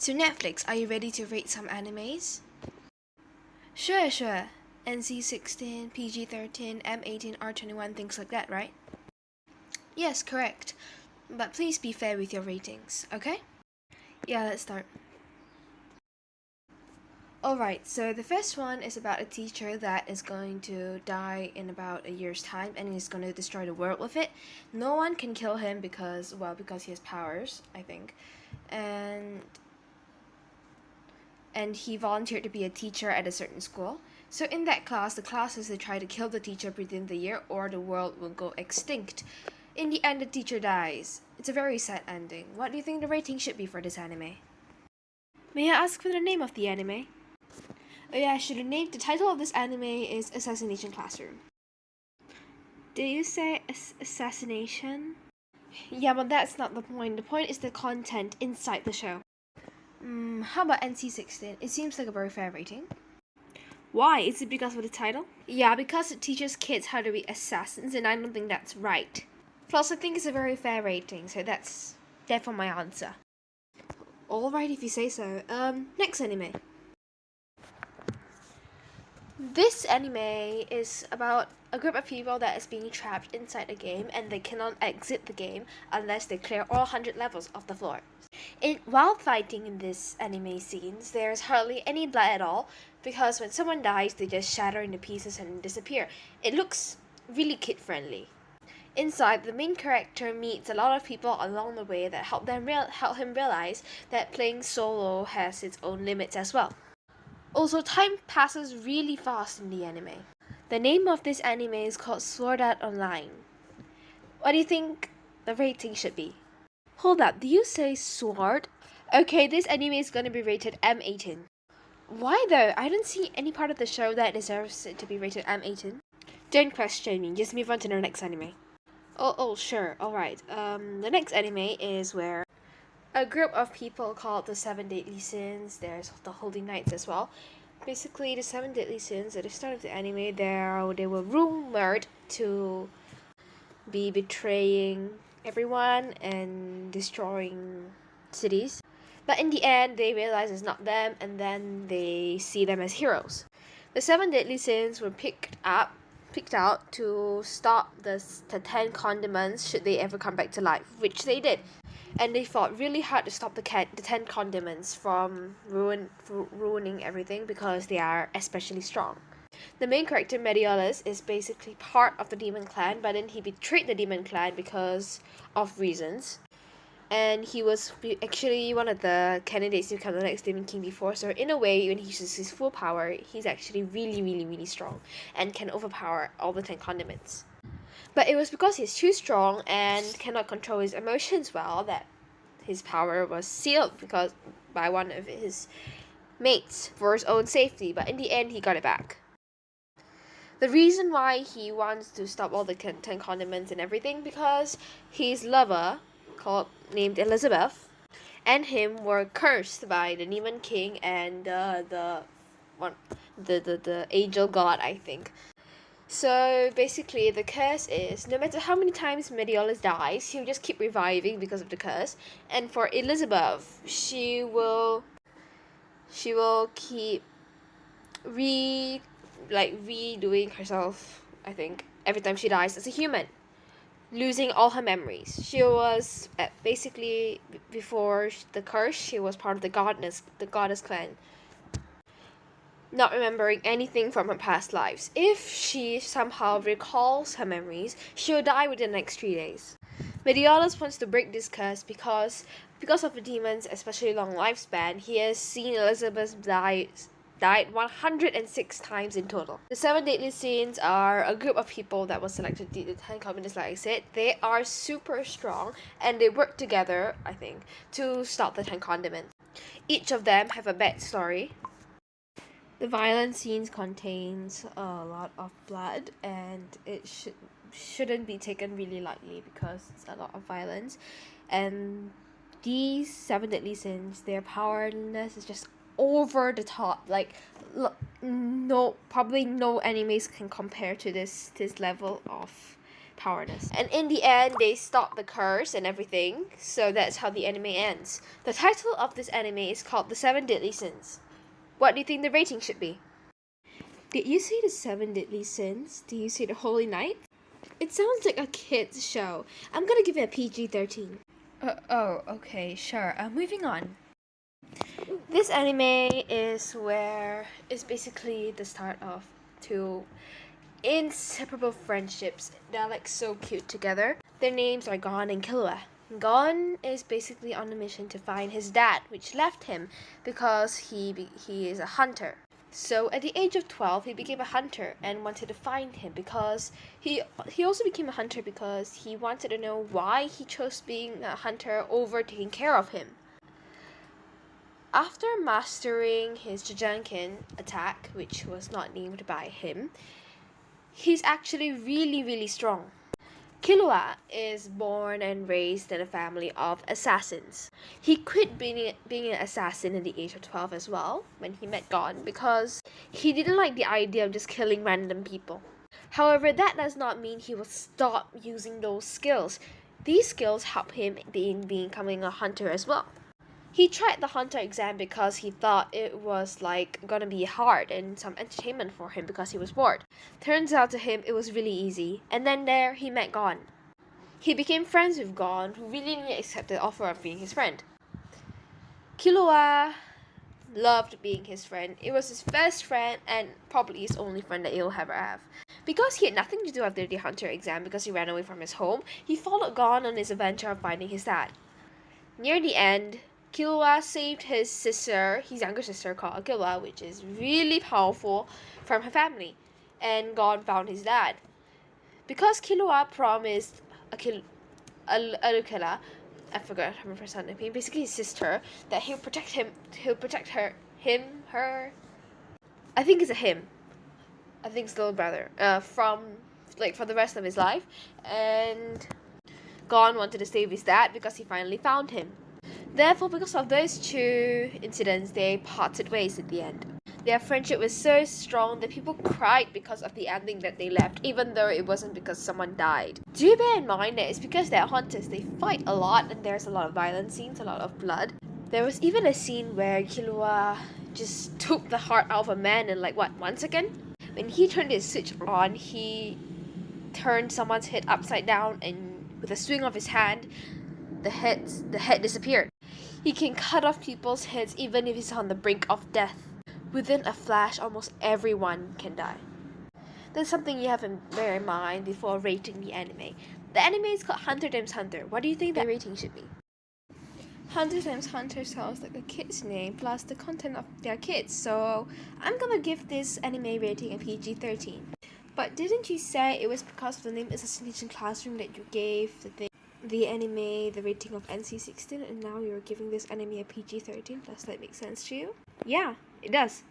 So Netflix, are you ready to rate some animes? Sure. NC-16, PG-13, M18, R21, things like that, right? Yes, correct. But please be fair with your ratings, okay? Yeah, let's start. Alright, so the first one is about a teacher that is going to die in about a year's time and he's going to destroy the world with it. No one can kill him because he has powers, I think. And he volunteered to be a teacher at a certain school. So in that class, the class is to try to kill the teacher within the year or the world will go extinct. In the end, the teacher dies. It's a very sad ending. What do you think the rating should be for this anime? May I ask for the name of the anime? Oh yeah, the title of this anime is Assassination Classroom. Did you say assassination? Yeah, but that's not the point. The point is the content inside the show. How about NC-16? It seems like a very fair rating. Why? Is it because of the title? Yeah, because it teaches kids how to be assassins, and I don't think that's right. Plus, I think it's a very fair rating, so that's therefore my answer. Alright, if you say so. Next anime. This anime is about a group of people that is being trapped inside a game and they cannot exit the game unless they clear all 100 levels of the floor. While fighting in this anime scenes, there's hardly any blood at all because when someone dies, they just shatter into pieces and disappear. It looks really kid-friendly. Inside, the main character meets a lot of people along the way that help him realize that playing solo has its own limits as well. Also, time passes really fast in the anime. The name of this anime is called Sword Art Online. What do you think the rating should be? Hold up, do you say sword? Okay, this anime is gonna be rated M18. Why though? I don't see any part of the show that deserves it to be rated M18. Don't question me, just move on to the next anime. Oh, sure, alright. The next anime is where a group of people called the Seven Deadly Sins, there's the Holy Knights as well. Basically, the Seven Deadly Sins, at the start of the anime, they were rumored to be betraying everyone and destroying cities. But in the end, they realize it's not them, and then they see them as heroes. The Seven Deadly Sins were picked out to stop the 10 condiments should they ever come back to life, which they did. And they fought really hard to stop the 10 condiments from ruining everything because they are especially strong. The main character, Mediolis, is basically part of the Demon Clan, but then he betrayed the Demon Clan because of reasons. And he was actually one of the candidates to become the next Demon King before, so in a way, when he uses his full power, he's actually really strong and can overpower all the 10 condiments. But it was because he's too strong and cannot control his emotions well that his power was sealed by one of his mates for his own safety, but in the end he got it back. The reason why he wants to stop all the 10 condiments and everything because his lover, named Elizabeth, and him were cursed by the Demon King and the angel god, I think. So basically, the curse is no matter how many times Mediolis dies, he'll just keep reviving because of the curse. And for Elizabeth, she will keep redoing herself, I think, every time she dies as a human, losing all her memories. She was basically before the curse, she was part of the goddess clan, not remembering anything from her past lives. If she somehow recalls her memories, she'll die within the next 3 days. Mediolis wants to break this curse because of the demon's especially long lifespan. He has seen Elizabeth died 106 times in total. The Seven Deadly Sins are a group of people that was selected to the 10 Condiments, like I said. They are super strong and they work together, I think, to stop the 10 Condiments. Each of them have a backstory. The violent scenes contains a lot of blood and it shouldn't be taken really lightly because it's a lot of violence. And these Seven Deadly Sins, their powerlessness is just over the top. Like, probably no animes can compare to this level of powerless. And in the end, they stop the curse and everything, so that's how the anime ends. The title of this anime is called The Seven Deadly Sins. What do you think the rating should be? Did you say The Seven Deadly Sins? Do you say The Holy Night? It sounds like a kid's show. I'm gonna give it a PG-13. Oh, okay, sure. Moving on. This anime is basically the start of two inseparable friendships. They're like so cute together. Their names are Gon and Killua. Gon is basically on a mission to find his dad, which left him because he is a hunter. So at the age of 12, he became a hunter and wanted to find him because he also became a hunter because he wanted to know why he chose being a hunter over taking care of him. After mastering his Jujutsu attack, which was not named by him, he's actually really strong. Killua is born and raised in a family of assassins. He quit being an assassin at the age of 12 as well when he met Gon because he didn't like the idea of just killing random people. However, that does not mean he will stop using those skills. These skills help him in becoming a hunter as well. He tried the hunter exam because he thought it was like gonna be hard and some entertainment for him because he was bored. Turns out to him it was really easy, and then there he met Gon. He became friends with Gon, who willingly accepted the offer of being his friend. Killua loved being his friend. It was his best friend and probably his only friend that he'll ever have. Because he had nothing to do after the hunter exam because he ran away from his home, he followed Gon on his adventure of finding his dad. Near the end, Killua saved his younger sister called Killua, which is really powerful, from her family, and Gon found his dad. Because Killua promised Alucala, I forgot her first name, basically his sister, that he'll protect her, I think it's a him. I think it's little brother, for the rest of his life, and Gon wanted to save his dad because he finally found him. Therefore, because of those two incidents, they parted ways at the end. Their friendship was so strong that people cried because of the ending that they left, even though it wasn't because someone died. Do bear in mind that it's because they're hunters, they fight a lot and there's a lot of violent scenes, a lot of blood. There was even a scene where Killua just took the heart out of a man in 1 second? When he turned his switch on, he turned someone's head upside down and with a swing of his hand, the head disappeared. He can cut off people's heads even if he's on the brink of death. Within a flash, almost everyone can die. That's something you have to bear in mind before rating the anime. The anime is called Hunter x Hunter. What do you think the rating should be? Hunter x Hunter sounds like a kid's name plus the content of their kids, so I'm gonna give this anime rating a PG-13. But didn't you say it was because of the name Assassination Classroom that you gave the anime the rating of NC-16 and now you're giving this anime a PG-13? Does that make sense to you? Yeah, it does.